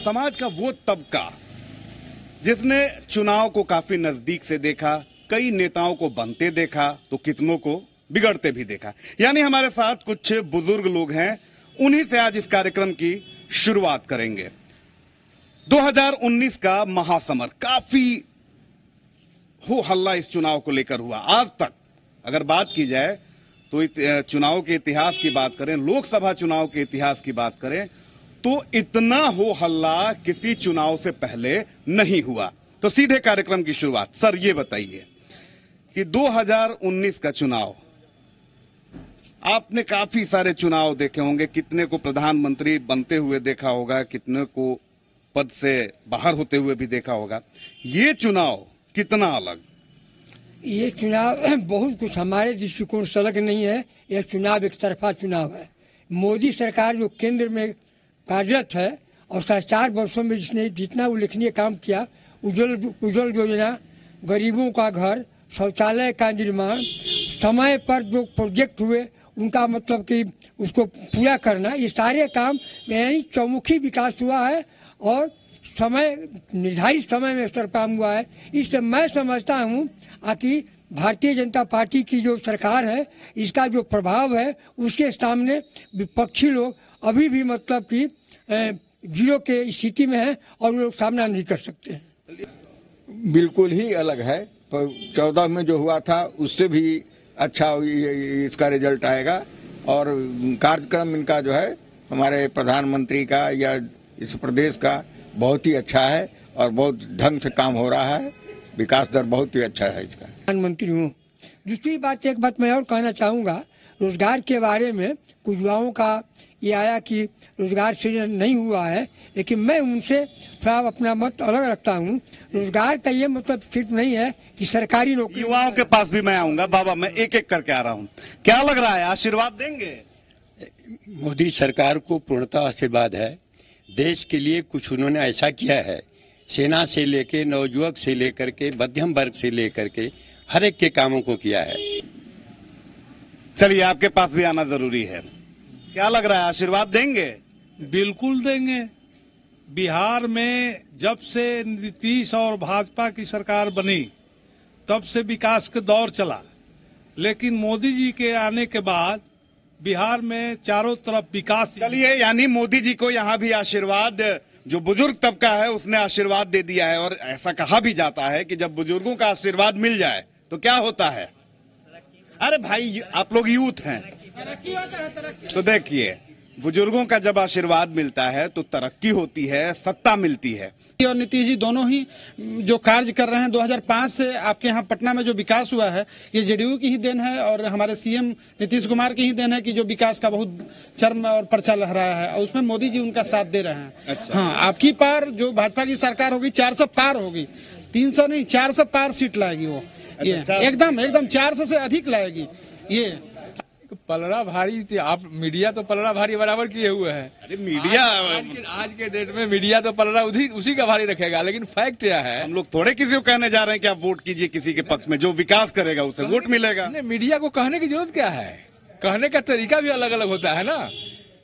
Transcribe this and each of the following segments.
समाज का वो तबका जिसने चुनाव को काफी नजदीक से देखा, कई नेताओं को बनते देखा तो कितनों को बिगड़ते भी देखा। यानी हमारे साथ कुछ बुजुर्ग लोग हैं, उन्हीं से आज इस कार्यक्रम की शुरुआत करेंगे। 2019 का महासमर, काफी हो हल्ला इस चुनाव को लेकर हुआ। आज तक अगर बात की जाए तो चुनाव के इतिहास की बात करें, लोकसभा चुनाव के इतिहास की बात करें, तो इतना हो हल्ला किसी चुनाव से पहले नहीं हुआ। तो सीधे कार्यक्रम की शुरुआत। सर ये बताइए कि 2019 का चुनाव, आपने काफी सारे चुनाव देखे होंगे, कितने को प्रधानमंत्री बनते हुए देखा होगा, कितने को पद से बाहर होते हुए भी देखा होगा। ये चुनाव कितना अलग? ये चुनाव बहुत कुछ हमारे दृष्टिकोण से अलग नहीं है। यह चुनाव एक तरफा चुनाव है। मोदी सरकार जो केंद्र में कार्यरत है और 4.5 वर्षों में जिसने जितना उल्लेखनीय काम किया, उज्ज्वल योजना, गरीबों का घर, शौचालय का निर्माण, समय पर जो प्रोजेक्ट हुए उनका मतलब कि उसको पूरा करना, ये सारे काम यानी चौमुखी विकास हुआ है और समय निर्धारित समय में सर काम हुआ है। इससे मैं समझता हूँ कि भारतीय जनता पार्टी की जो सरकार है, इसका जो प्रभाव है उसके सामने विपक्षी लोग अभी भी मतलब कि जीरो के स्थिति में है और वो लोग सामना नहीं कर सकते। बिल्कुल ही अलग है। 14 में जो हुआ था उससे भी अच्छा इसका रिजल्ट आएगा और कार्यक्रम इनका जो है हमारे प्रधानमंत्री का या इस प्रदेश का बहुत ही अच्छा है और बहुत ढंग से काम हो रहा है। विकास दर बहुत ही अच्छा है इसका। प्रधानमंत्री हूँ। दूसरी बात, एक बात मैं और कहना चाहूँगा, रोजगार के बारे में कुछ युवाओं का ये आया कि रोजगार सृजन नहीं हुआ है, लेकिन मैं उनसे थोड़ा अपना मत अलग रखता हूँ। रोजगार का ये मतलब सिर्फ नहीं है कि सरकारी नौकरी। युवाओं के पास भी मैं आऊंगा। बाबा, मैं एक एक करके आ रहा हूँ। क्या लग रहा है, आशीर्वाद देंगे? मोदी सरकार को पूर्णतः आशीर्वाद है। देश के लिए कुछ उन्होंने ऐसा किया है, सेना से लेके नवयुवक से लेकर के मध्यम वर्ग से लेकर के हर एक के कामों को किया है। चलिए, आपके पास भी आना जरूरी है। क्या लग रहा है, आशीर्वाद देंगे? बिल्कुल देंगे। बिहार में जब से नीतीश और भाजपा की सरकार बनी तब से विकास का दौर चला, लेकिन मोदी जी के आने के बाद बिहार में चारों तरफ विकास। चलिए, यानी मोदी जी को यहाँ भी आशीर्वाद, जो बुजुर्ग तबका है उसने आशीर्वाद दे दिया है। और ऐसा कहा भी जाता है कि जब बुजुर्गों का आशीर्वाद मिल जाए तो क्या होता है? अरे भाई, आप लोग यूथ हैं तो देखिए, बुजुर्गों का जब आशीर्वाद मिलता है तो तरक्की होती है, सत्ता मिलती है। और नीतीश जी दोनों ही जो कार्य कर रहे हैं 2005 से आपके यहाँ पटना में जो विकास हुआ है, ये जेडीयू की ही देन है और हमारे सीएम नीतीश कुमार की ही देन है कि जो विकास का बहुत चरम और पर्चा लहराया है और उसमें मोदी जी उनका साथ दे रहे हैं। अच्छा। हाँ, आपकी पार जो भाजपा की सरकार होगी 400 पार होगी, 300 नहीं 400 पार सीट लाएगी वो। ये एकदम 400 से अधिक लाएगी। ये पलड़ा भारी थी। आप मीडिया तो पलड़ा भारी बराबर किए हुए है। अरे मीडिया आज के डेट में मीडिया तो पलड़ा उसी का भारी रखेगा, लेकिन फैक्ट क्या है, हम लोग थोड़े किसी को कहने जा रहे हैं कि आप वोट कीजिए किसी के पक्ष में, जो विकास करेगा उसे वोट मिलेगा। नहीं, मीडिया को कहने की जरूरत क्या है? कहने का तरीका भी अलग अलग होता है ना,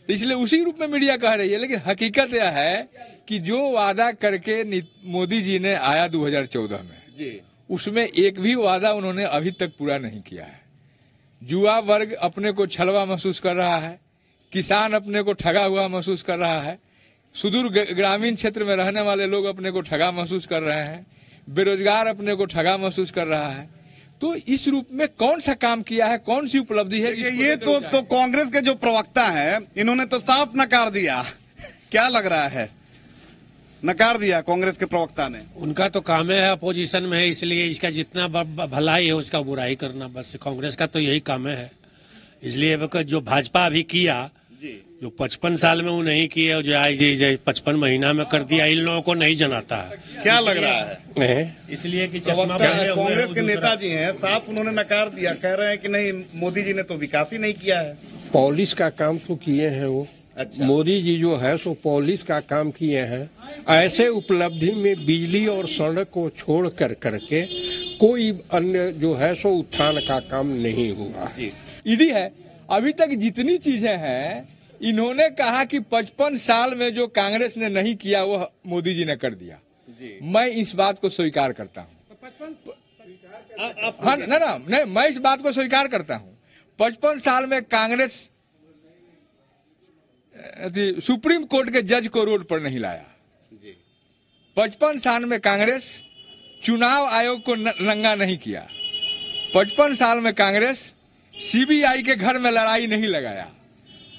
इसलिए उसी रूप में मीडिया कह रही है। लेकिन हकीकत यह है कि जो वादा करके मोदी जी ने आया 2014 में, उसमें एक भी वादा उन्होंने अभी तक पूरा नहीं किया है। युवा वर्ग अपने को छलवा महसूस कर रहा है, किसान अपने को ठगा हुआ महसूस कर रहा है, सुदूर ग्रामीण क्षेत्र में रहने वाले लोग अपने को ठगा महसूस कर रहे हैं, बेरोजगार अपने को ठगा महसूस कर रहा है। तो इस रूप में कौन सा काम किया है, कौन सी उपलब्धि है? ये तो कांग्रेस के जो प्रवक्ता है, इन्होंने तो साफ नकार दिया। क्या लग रहा है, नकार दिया कांग्रेस के प्रवक्ता ने? उनका तो काम है, अपोजिशन में है, इसलिए इसका जितना भलाई है उसका बुराई करना, बस कांग्रेस का तो यही काम है। इसलिए जो भाजपा अभी किया, जो 55 साल में वो नहीं किए, जो आज 55 महीना में कर दिया, इन लोगों को नहीं जनाता है। क्या लग रहा है? इसलिए कि कांग्रेस के नेताजी हैं, साफ उन्होंने नकार दिया, कह रहे हैं कि नहीं, मोदी जी ने तो विकास ही नहीं किया है। पॉलिश का काम तो किए हैं वो। अच्छा। मोदी जी जो है सो पॉलिश का काम किए हैं। ऐसे उपलब्धि में बिजली और सड़क को छोड़ करके कोई अन्य जो है सो उत्थान का काम नहीं हुआ। ईडी है, अभी तक जितनी चीजें हैं इन्होंने कहा कि 55 साल में जो कांग्रेस ने नहीं किया वो मोदी जी ने कर दिया। मैं इस बात को स्वीकार करता हूँ। हाँ नहीं, मैं इस बात को स्वीकार करता हूँ। 55 साल में कांग्रेस सुप्रीम कोर्ट के जज को रोड पर नहीं लाया। 55 साल में कांग्रेस चुनाव आयोग को नंगा नहीं किया। 55 साल में कांग्रेस सीबीआई के घर में लड़ाई नहीं लगाया।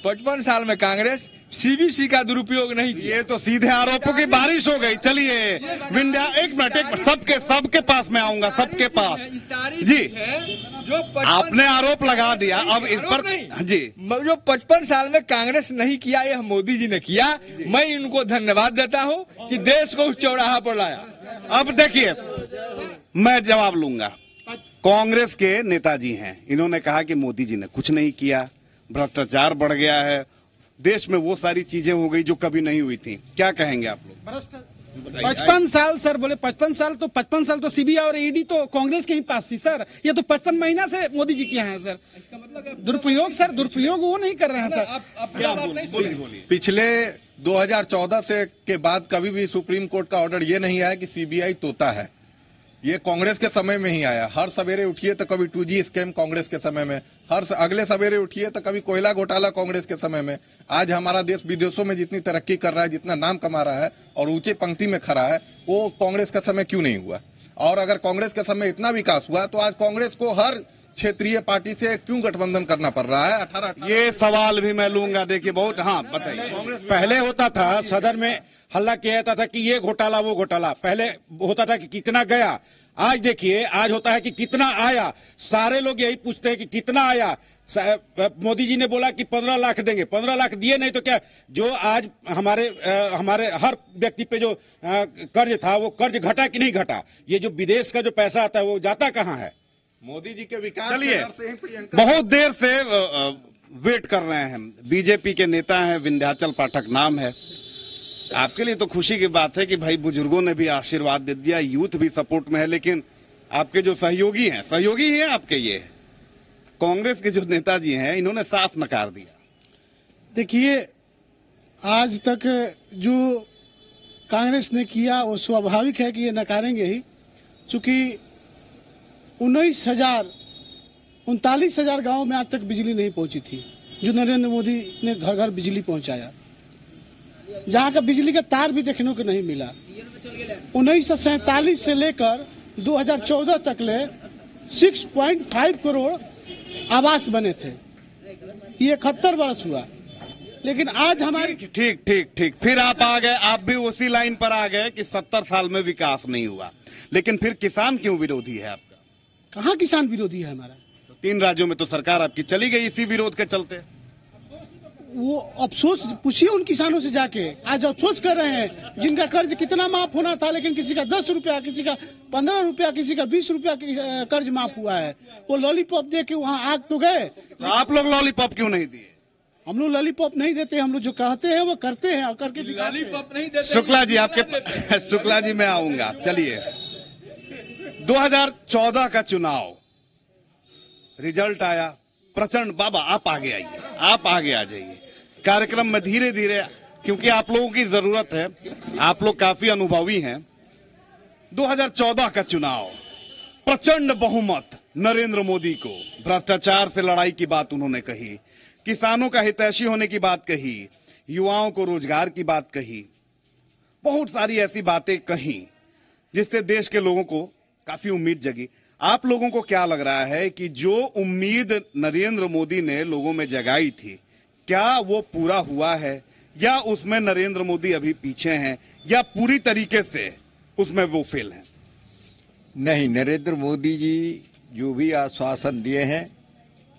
55 साल में कांग्रेस सीबीसी का दुरुपयोग नहीं किया। ये तो सीधे आरोपों की बारिश हो गई। चलिए विंध्या, एक मिनट, सबके पास मैं आऊंगा, सबके पास जी। जो आपने आरोप लगा दिया, अब इस पर जी, जो 55 साल में कांग्रेस नहीं किया यह मोदी जी ने किया। मैं इनको धन्यवाद देता हूं कि देश को उस चौराहा पर लाया। अब देखिए, मैं जवाब लूंगा। कांग्रेस के नेताजी हैं, इन्होंने कहा कि मोदी जी ने कुछ नहीं किया, भ्रष्टाचार बढ़ गया है, देश में वो सारी चीजें हो गई जो कभी नहीं हुई थी। क्या कहेंगे आप लोग? 55 साल सर बोले 55 साल तो सीबीआई और ईडी तो कांग्रेस के ही पास थी सर। ये तो 55 महीना से मोदी जी के यहाँ है सर। दुरुपयोग सर, दुरुपयोग वो नहीं कर रहे हैं सर। पिछले 2014 से के बाद कभी भी सुप्रीम कोर्ट का ऑर्डर ये नहीं आया कि सीबीआई तोता है। ये कांग्रेस के समय में ही आया। हर सवेरे उठिए तो कभी 2G स्कैम कांग्रेस के समय में, हर अगले सवेरे उठिए तो कभी कोयला घोटाला कांग्रेस के समय में। आज हमारा देश विदेशों में जितनी तरक्की कर रहा है, जितना नाम कमा रहा है और ऊंचे पंक्ति में खड़ा है, वो कांग्रेस का समय क्यों नहीं हुआ? और अगर कांग्रेस के समय इतना विकास हुआ तो आज कांग्रेस को हर क्षेत्रीय पार्टी से क्यों गठबंधन करना पड़ रहा है? 18 ये सवाल भी मैं लूंगा। देखिए बहुत, हाँ बताइए। पहले होता था सदन में हल्ला किया जाता था कि ये घोटाला वो घोटाला, पहले होता था कि कितना गया। आज देखिए, आज होता है कि कितना आया। सारे लोग यही पूछते हैं कि कितना आया। मोदी जी ने बोला कि 15 लाख देंगे, 15 लाख दिए नहीं तो क्या? जो आज हमारे हर व्यक्ति पे जो कर्ज था वो कर्ज घटा कि नहीं घटा? ये जो विदेश का जो पैसा आता है वो जाता कहाँ है? मोदी जी के विकास। चलिए, बहुत देर से वेट कर रहे हैं। बीजेपी के नेता हैं, विंध्याचल पाठक नाम है। आपके लिए तो खुशी की बात है कि भाई बुजुर्गों ने भी आशीर्वाद दे दिया, यूथ भी सपोर्ट में है, लेकिन आपके जो सहयोगी हैं, सहयोगी ही हैं आपके, ये कांग्रेस के जो नेताजी हैं, इन्होंने साफ नकार दिया। देखिए, आज तक जो कांग्रेस ने किया वो स्वाभाविक है कि ये नकारेंगे ही, चूंकि 39,000 गांव में आज तक बिजली नहीं पहुंची थी, जो नरेंद्र मोदी ने घर घर बिजली पहुंचाया, जहां का बिजली का तार भी देखने को नहीं मिला। 1947 से लेकर 2014 तक ले 6.5 करोड़ आवास बने थे। ये 71 वर्ष हुआ, लेकिन आज हमारी ठीक फिर आप आ गए, आप भी उसी लाइन पर आ गए कि 70 साल में विकास नहीं हुआ। लेकिन फिर किसान क्यों विरोधी है आपका? कहाँ किसान विरोधी है हमारा? तो 3 राज्यों में तो सरकार आपकी चली गई इसी विरोध के चलते। वो अफसोस पूछिए उन किसानों से जाके, आज अफसोस कर रहे हैं जिनका कर्ज कितना माफ होना था, लेकिन किसी का 10 रुपया, किसी का 15 रुपया, किसी का 20 रुपया कर्ज माफ हुआ है। वो लॉलीपॉप दे के वहाँ आग तो गए। आप लोग लॉलीपॉप क्यों नहीं दिए? हम लोग लॉलीपॉप नहीं देते, हम लोग जो कहते हैं वो करते हैं और करके दिखाते हैं। शुक्ला जी आपके शुक्ला जी मैं आऊंगा। चलिए, 2014 का चुनाव रिजल्ट आया, प्रचंड। बाबा आप आगे आइए, आप आगे आ जाइए कार्यक्रम में धीरे धीरे, क्योंकि आप लोगों की जरूरत है, आप लोग काफी अनुभवी हैं। 2014 का चुनाव, प्रचंड बहुमत नरेंद्र मोदी को। भ्रष्टाचार से लड़ाई की बात उन्होंने कही, किसानों का हितैषी होने की बात कही, युवाओं को रोजगार की बात कही, बहुत सारी ऐसी बातें कही जिससे देश के लोगों को काफी उम्मीद जगी। आप लोगों को क्या लग रहा है कि जो उम्मीद नरेंद्र मोदी ने लोगों में जगाई थी, क्या वो पूरा हुआ है, या उसमें नरेंद्र मोदी अभी पीछे हैं, या पूरी तरीके से उसमें वो फेल हैं? नहीं, नरेंद्र मोदी जी जो भी आश्वासन दिए हैं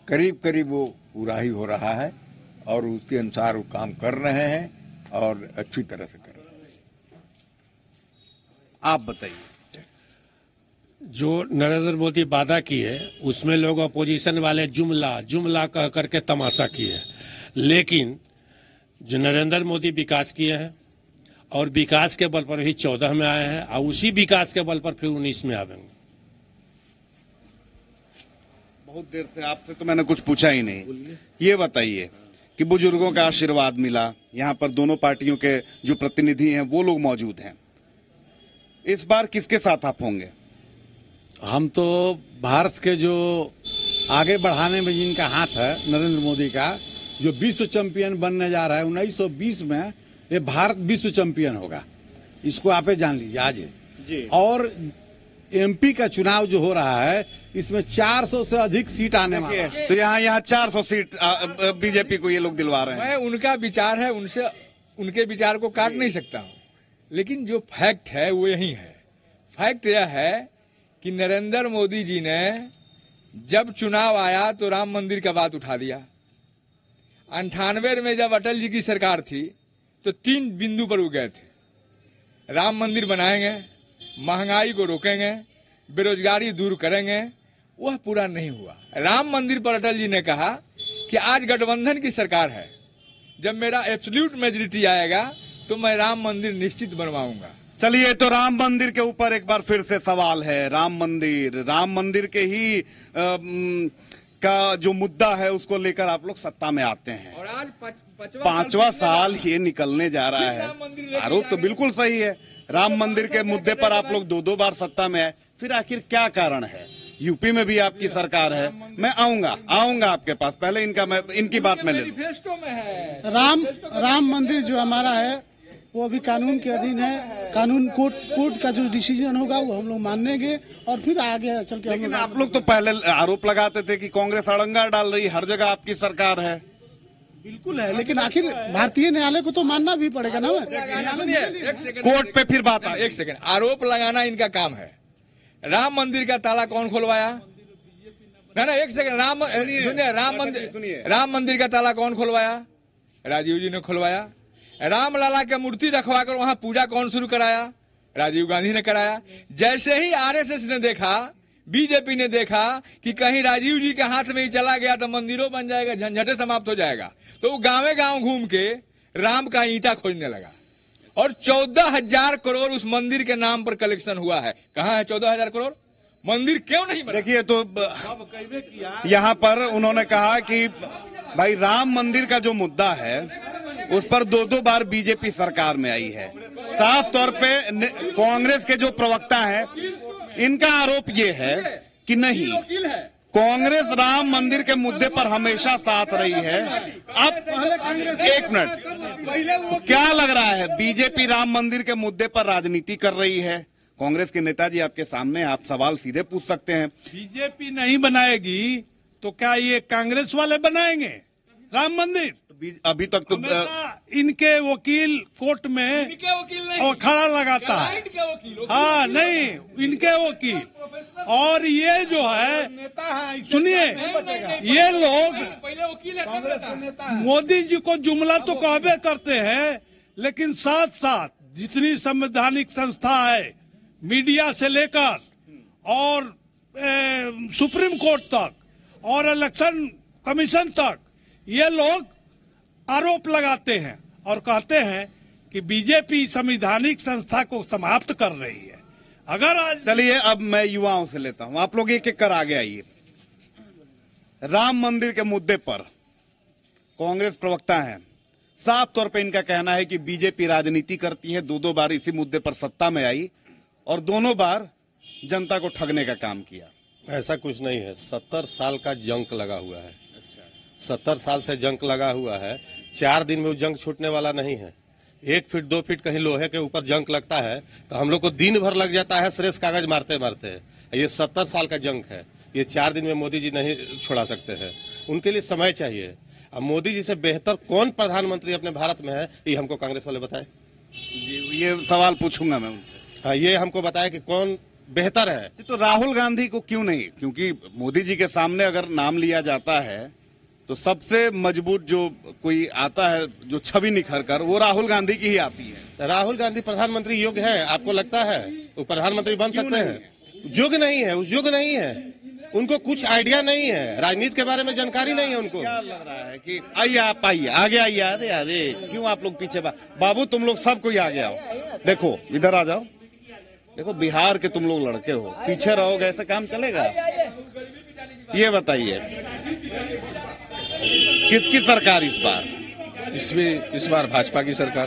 करीब करीब वो पूरा ही हो रहा है और उसके अनुसार वो काम कर रहे हैं और अच्छी तरह से कर रहे हैं। आप बताइए। जो नरेंद्र मोदी वादा की है उसमें लोग अपोजिशन वाले जुमला कह करके तमाशा किए हैं, लेकिन जो नरेंद्र मोदी विकास किए हैं और विकास के बल पर ही 14 में आए हैं और उसी विकास के बल पर फिर 19 में आएंगे। बहुत देर से आपसे तो मैंने कुछ पूछा ही नहीं। ये बताइए कि बुजुर्गों का आशीर्वाद मिला। यहाँ पर दोनों पार्टियों के जो प्रतिनिधि हैं वो लोग मौजूद हैं। इस बार किसके साथ आप होंगे? हम तो भारत के जो आगे बढ़ाने में जिनका हाथ है, नरेंद्र मोदी का, जो विश्व चैंपियन बनने जा रहा है 1920 में, ये भारत विश्व चैंपियन होगा। इसको आप जान लीजिए आज जी। और एमपी का चुनाव जो हो रहा है इसमें 400 से अधिक सीट आने वाली है। तो यहाँ 400 सीट बीजेपी को ये लोग दिलवा रहे हैं। मैं उनका विचार है, उनसे उनके विचार को काट नहीं सकता हूँ, लेकिन जो फैक्ट है वो यही है। फैक्ट यह है कि नरेंद्र मोदी जी ने जब चुनाव आया तो राम मंदिर का बात उठा दिया। 98 में जब अटल जी की सरकार थी तो 3 बिंदु पर वो गए थे। राम मंदिर बनाएंगे, महंगाई को रोकेंगे, बेरोजगारी दूर करेंगे। वह पूरा नहीं हुआ। राम मंदिर पर अटल जी ने कहा कि आज गठबंधन की सरकार है, जब मेरा एब्सोल्यूट मेजॉरिटी आएगा तो मैं राम मंदिर निश्चित बनवाऊंगा। चलिए, तो राम मंदिर के ऊपर एक बार फिर से सवाल है। राम मंदिर के ही का जो मुद्दा है उसको लेकर आप लोग सत्ता में आते हैं और आज 5वां साल ये निकलने जा रहा है। आरोप तो बिल्कुल सही है। राम मंदिर के मुद्दे पर आप लोग 2 बार सत्ता में आए, फिर आखिर क्या कारण है? यूपी में भी आपकी सरकार है। मैं आऊंगा आपके पास। पहले इनकी बात मैं ले लूं। राम मंदिर जो हमारा है वो अभी कानून के अधीन है। कानून कोर्ट का जो डिसीजन होगा वो हम लोग मानेंगे और फिर आगे चल के। लेकिन आप लोग तो पहले आरोप लगाते थे कि कांग्रेस अड़ंगा डाल रही, हर जगह आपकी सरकार है। बिल्कुल है, लेकिन आखिर भारतीय न्यायालय को तो मानना भी पड़ेगा ना। कोर्ट पे फिर बात। एक सेकंड, आरोप लगाना इनका काम है। राम मंदिर का ताला कौन खुलवाया? ना एक सेकंड, राम मंदिर का ताला कौन खुलवाया? राजीव जी ने खुलवाया। रामलला के मूर्ति रखवाकर वहां पूजा कौन शुरू कराया? राजीव गांधी ने कराया। जैसे ही आरएसएस ने देखा, बीजेपी ने देखा कि कहीं राजीव जी के हाथ में ही चला गया तो मंदिरों बन जाएगा, झंझटे समाप्त हो जाएगा, तो वो गांव घूम के राम का ईंटा खोजने लगा और 14,000 करोड़ उस मंदिर के नाम पर कलेक्शन हुआ है। कहाँ है 14,000 करोड़? मंदिर क्यों नहीं बना? देखिए, तो यहाँ पर उन्होंने कहा कि भाई राम मंदिर का जो मुद्दा है उस पर 2 बार बीजेपी सरकार में आई है। साफ तौर पे कांग्रेस के जो प्रवक्ता हैं, इनका आरोप ये है कि नहीं, कांग्रेस राम मंदिर के मुद्दे पर हमेशा साथ रही है। अब एक मिनट, क्या लग रहा है बीजेपी राम मंदिर के मुद्दे पर राजनीति कर रही है? कांग्रेस के नेताजी आपके सामने, आप सवाल सीधे पूछ सकते हैं। बीजेपी नहीं बनाएगी तो क्या ये कांग्रेस वाले बनाएंगे राम मंदिर? अभी तक तो इनके वकील कोर्ट में और खड़ा लगाता है। हाँ, नहीं, इनके वकील। और ये जो है, सुनिए, ये लोग मोदी जी को जुमला तो कहबे करते हैं, लेकिन साथ साथ जितनी संवैधानिक संस्था है, मीडिया से लेकर और सुप्रीम कोर्ट तक और इलेक्शन कमीशन तक, ये लोग आरोप लगाते हैं और कहते हैं कि बीजेपी संवैधानिक संस्था को समाप्त कर रही है। अगर आज चलिए, अब मैं युवाओं से लेता हूं, आप लोग एक एक कर आगे आइए। राम मंदिर के मुद्दे पर कांग्रेस प्रवक्ता हैं, साफ तौर पे इनका कहना है कि बीजेपी राजनीति करती है। 2 बार इसी मुद्दे पर सत्ता में आई और दोनों बार जनता को ठगने का काम किया। ऐसा कुछ नहीं है। 70 साल का जंक लगा हुआ है। 70 साल से जंक लगा हुआ है। 4 दिन में वो जंक छूटने वाला नहीं है। 1 फीट 2 फीट कहीं लोहे के ऊपर जंक लगता है तो हम लोग को दिन भर लग जाता है श्रेष्ठ कागज मारते मारते। ये 70 साल का जंक है। ये 4 दिन में मोदी जी नहीं छोड़ा सकते हैं। उनके लिए समय चाहिए। अब मोदी जी से बेहतर कौन प्रधानमंत्री अपने भारत में है, ये हमको कांग्रेस वाले बताए। ये सवाल पूछूंगा मैं उनसे। हाँ, ये हमको बताए कि कौन बेहतर है। तो राहुल गांधी को क्यों नहीं? क्योंकि मोदी जी के सामने अगर नाम लिया जाता है तो सबसे मजबूत जो कोई आता है, जो छवि निखर कर, वो राहुल गांधी की ही आती है। राहुल गांधी प्रधानमंत्री योग्य है? आपको लगता है वो प्रधानमंत्री बन सकते हैं? योग्य नहीं है, उस योग्य नहीं है। उनको कुछ आइडिया नहीं है, राजनीति के बारे में जानकारी नहीं है उनको। क्या लग रहा है कि आइए, आप आइए, आगे आइए। अरे अरे, क्यों आप लोग पीछे? बाबू, तुम लोग सब कोई आगे आओ। देखो, इधर आ जाओ। देखो, बिहार के तुम लोग लड़के हो, पीछे रहोगे ऐसे काम चलेगा? ये बताइए। किसकी सरकार इस बार? इस बार भाजपा की सरकार।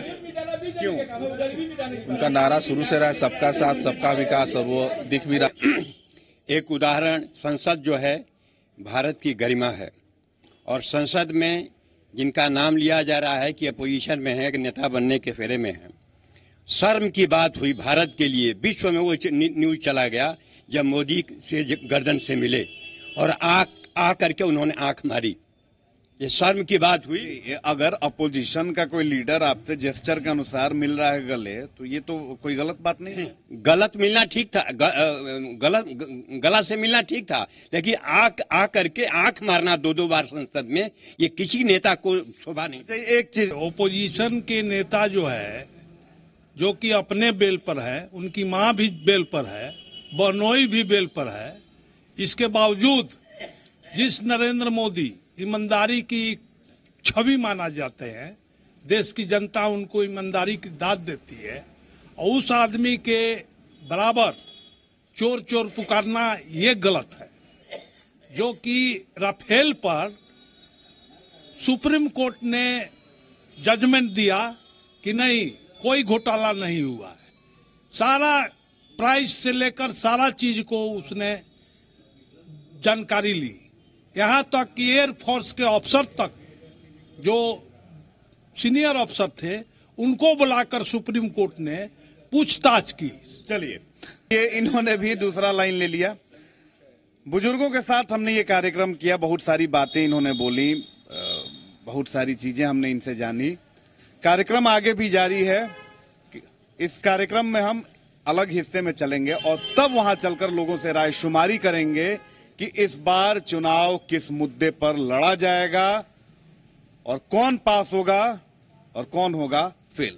क्यों? उनका नारा शुरू से रहा, सबका साथ सबका विकास, और वो दिख भी रहा। एक उदाहरण, संसद जो है भारत की गरिमा है, और संसद में जिनका नाम लिया जा रहा है कि अपोजिशन में है, एक नेता बनने के फेरे में है, शर्म की बात हुई भारत के लिए। विश्व में वो न्यूज चला गया जब मोदी से गर्दन से मिले और आ करके उन्होंने आंख मारी। ये शर्म की बात हुई। अगर अपोजिशन का कोई लीडर आपसे जेस्चर के अनुसार मिल रहा है गले, तो ये तो कोई गलत बात नहीं है। गलत मिलना ठीक था, गला से मिलना ठीक था, लेकिन आ करके आंख मारना 2-2 बार संसद में, ये किसी नेता को शोभा नहीं। एक चीज, ओपोजिशन के नेता जो है, जो कि अपने बेल पर है, उनकी मां भी बेल पर है, बहनोई भी बेल पर है, इसके बावजूद जिस नरेंद्र मोदी ईमानदारी की छवि माना जाते हैं, देश की जनता उनको ईमानदारी की दाद देती है, और उस आदमी के बराबर चोर चोर पुकारना ये गलत है। जो कि राफेल पर सुप्रीम कोर्ट ने जजमेंट दिया कि नहीं, कोई घोटाला नहीं हुआ है, सारा प्राइस से लेकर सारा चीज को उसने जानकारी ली, यहां तक कि एयरफोर्स के अफसर तक जो सीनियर अफसर थे उनको बुलाकर सुप्रीम कोर्ट ने पूछताछ की। चलिए, ये इन्होंने भी दूसरा लाइन ले लिया। बुजुर्गों के साथ हमने ये कार्यक्रम किया, बहुत सारी बातें इन्होंने बोली, बहुत सारी चीजें हमने इनसे जानी। कार्यक्रम आगे भी जारी है। इस कार्यक्रम में हम अलग हिस्से में चलेंगे और तब वहां चलकर लोगों से राय शुमारी करेंगे कि इस बार चुनाव किस मुद्दे पर लड़ा जाएगा और कौन पास होगा और कौन होगा फेल।